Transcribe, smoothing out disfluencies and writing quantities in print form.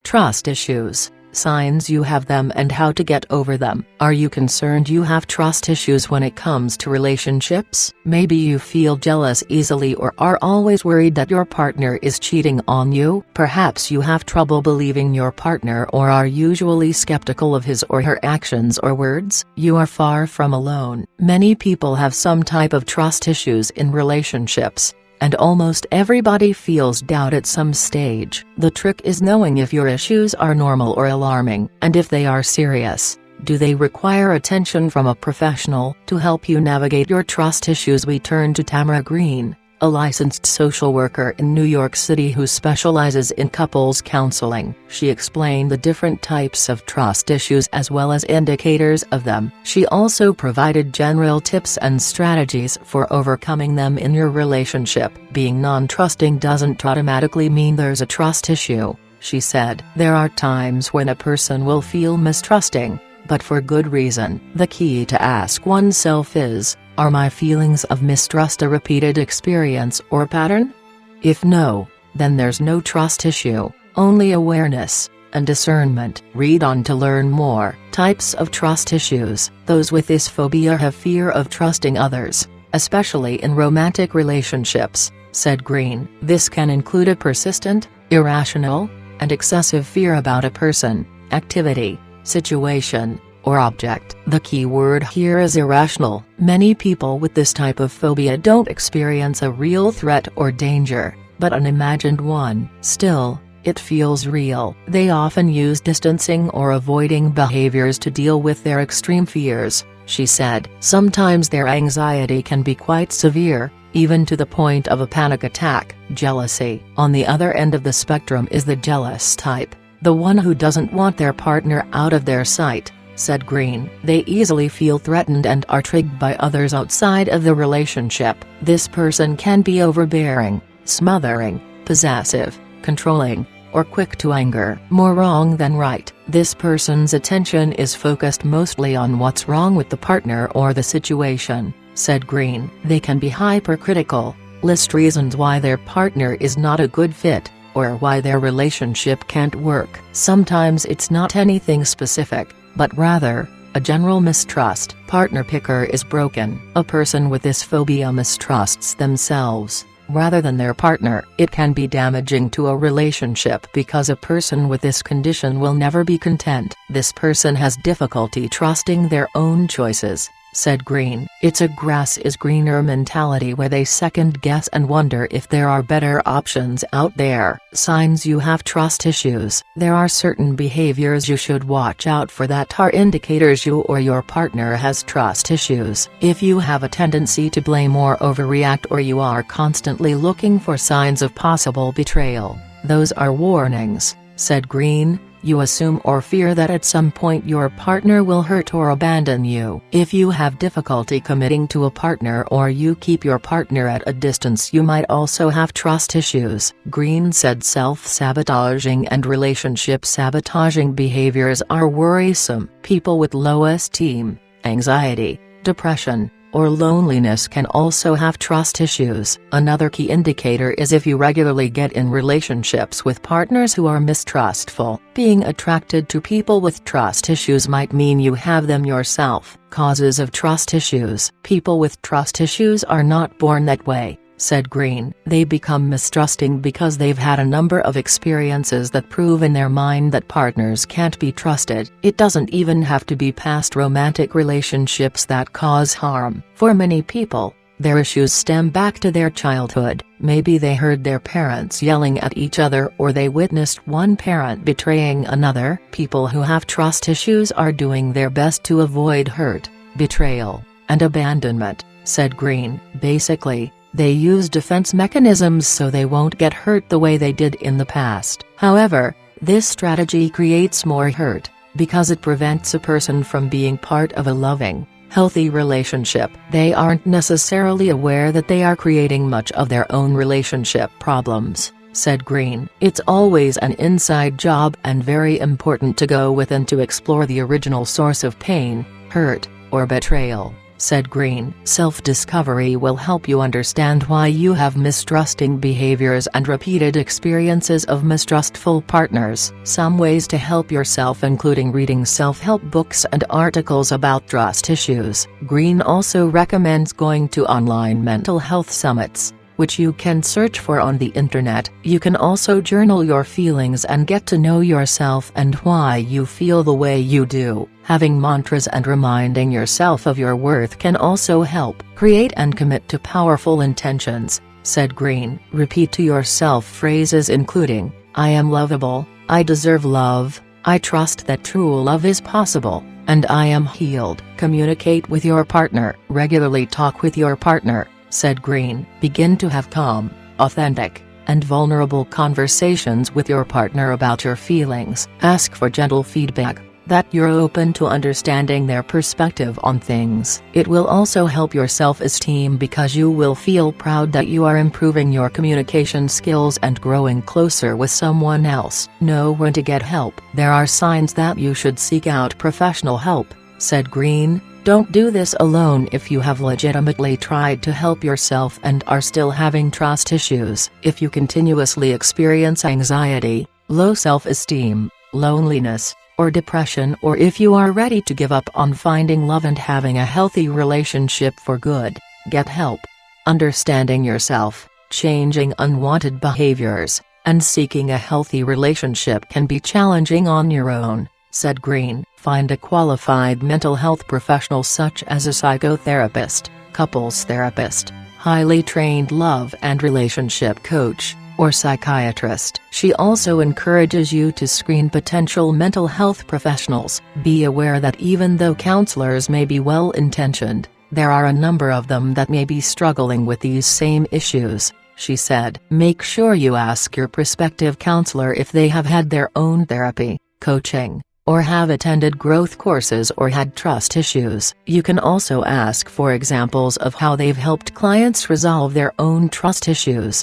Trust issues, signs you have them and how to get over them. Are you concerned you have trust issues when it comes to relationships? Maybe you feel jealous easily or are always worried that your partner is cheating on you. Perhaps you have trouble believing your partner or are usually skeptical of his or her actions or words. You are far from alone. Many people have some type of trust issues in relationships, and almost everybody feels doubt at some stage. The trick is knowing if your issues are normal or alarming, and if they are serious, do they require attention from a professional? To help you navigate your trust issues, we turn to Tamara Green, a licensed social worker in New York City who specializes in couples counseling. She explained the different types of trust issues as well as indicators of them. She also provided general tips and strategies for overcoming them in your relationship. Being non-trusting doesn't automatically mean there's a trust issue, she said. There are times when a person will feel mistrusting, but for good reason. The key to ask oneself is, are my feelings of mistrust a repeated experience or pattern? If no, then there's no trust issue, only awareness and discernment. Read on to learn more. Types of trust issues. Those with this phobia have fear of trusting others, especially in romantic relationships, said Green. This can include a persistent, irrational, and excessive fear about a person, activity, situation, or object. The key word here is irrational. Many people with this type of phobia don't experience a real threat or danger, but an imagined one. Still, it feels real. They often use distancing or avoiding behaviors to deal with their extreme fears, she said. Sometimes their anxiety can be quite severe, even to the point of a panic attack. Jealousy. On the other end of the spectrum is the jealous type, the one who doesn't want their partner out of their sight, said Green. They easily feel threatened and are triggered by others outside of the relationship. This person can be overbearing, smothering, possessive, controlling, or quick to anger. More wrong than right. This person's attention is focused mostly on what's wrong with the partner or the situation, said Green. They can be hypercritical, list reasons why their partner is not a good fit, or why their relationship can't work. Sometimes it's not anything specific, but rather, a general mistrust. Partner picker is broken. A person with this phobia mistrusts themselves, rather than their partner. It can be damaging to a relationship because a person with this condition will never be content. This person has difficulty trusting their own choices, said Green. It's a grass is greener mentality where they second-guess and wonder if there are better options out there. Signs you have trust issues. There are certain behaviors you should watch out for that are indicators you or your partner has trust issues. If you have a tendency to blame or overreact, or you are constantly looking for signs of possible betrayal, those are warnings, said Green. You assume or fear that at some point your partner will hurt or abandon you. If you have difficulty committing to a partner or you keep your partner at a distance, you might also have trust issues. Green said self-sabotaging and relationship sabotaging behaviors are worrisome. People with low esteem, anxiety, depression, or loneliness can also have trust issues. Another key indicator is if you regularly get in relationships with partners who are mistrustful. Being attracted to people with trust issues might mean you have them yourself. Causes of trust issues. People with trust issues are not born that way, said Green. They become mistrusting because they've had a number of experiences that prove in their mind that partners can't be trusted. It doesn't even have to be past romantic relationships that cause harm. For many people, their issues stem back to their childhood. Maybe they heard their parents yelling at each other, or they witnessed one parent betraying another. People who have trust issues are doing their best to avoid hurt, betrayal, and abandonment, said Green. Basically, they use defense mechanisms so they won't get hurt the way they did in the past. However, this strategy creates more hurt, because it prevents a person from being part of a loving, healthy relationship. They aren't necessarily aware that they are creating much of their own relationship problems, said Green. It's always an inside job and very important to go within to explore the original source of pain, hurt, or betrayal, said Green. Self-discovery will help you understand why you have mistrusting behaviors and repeated experiences of mistrustful partners. Some ways to help yourself, including reading self-help books and articles about trust issues. Green also recommends going to online mental health summits, which you can search for on the internet. You can also journal your feelings and get to know yourself and why you feel the way you do. Having mantras and reminding yourself of your worth can also help. Create and commit to powerful intentions, said Green. Repeat to yourself phrases including, I am lovable, I deserve love, I trust that true love is possible, and I am healed. Communicate with your partner. Regularly talk with your partner, said Green. Begin to have calm, authentic, and vulnerable conversations with your partner about your feelings. Ask for gentle feedback, that you're open to understanding their perspective on things. It will also help your self-esteem because you will feel proud that you are improving your communication skills and growing closer with someone else. Know when to get help. There are signs that you should seek out professional help, said Green. Don't do this alone if you have legitimately tried to help yourself and are still having trust issues. If you continuously experience anxiety, low self-esteem, loneliness, or depression, or if you are ready to give up on finding love and having a healthy relationship for good, get help. Understanding yourself, changing unwanted behaviors, and seeking a healthy relationship can be challenging on your own, said Green. Find a qualified mental health professional such as a psychotherapist, couples therapist, highly trained love and relationship coach, or psychiatrist. She also encourages you to screen potential mental health professionals. Be aware that even though counselors may be well-intentioned, there are a number of them that may be struggling with these same issues, she said. Make sure you ask your prospective counselor if they have had their own therapy, coaching, or have attended growth courses or had trust issues. You can also ask for examples of how they've helped clients resolve their own trust issues.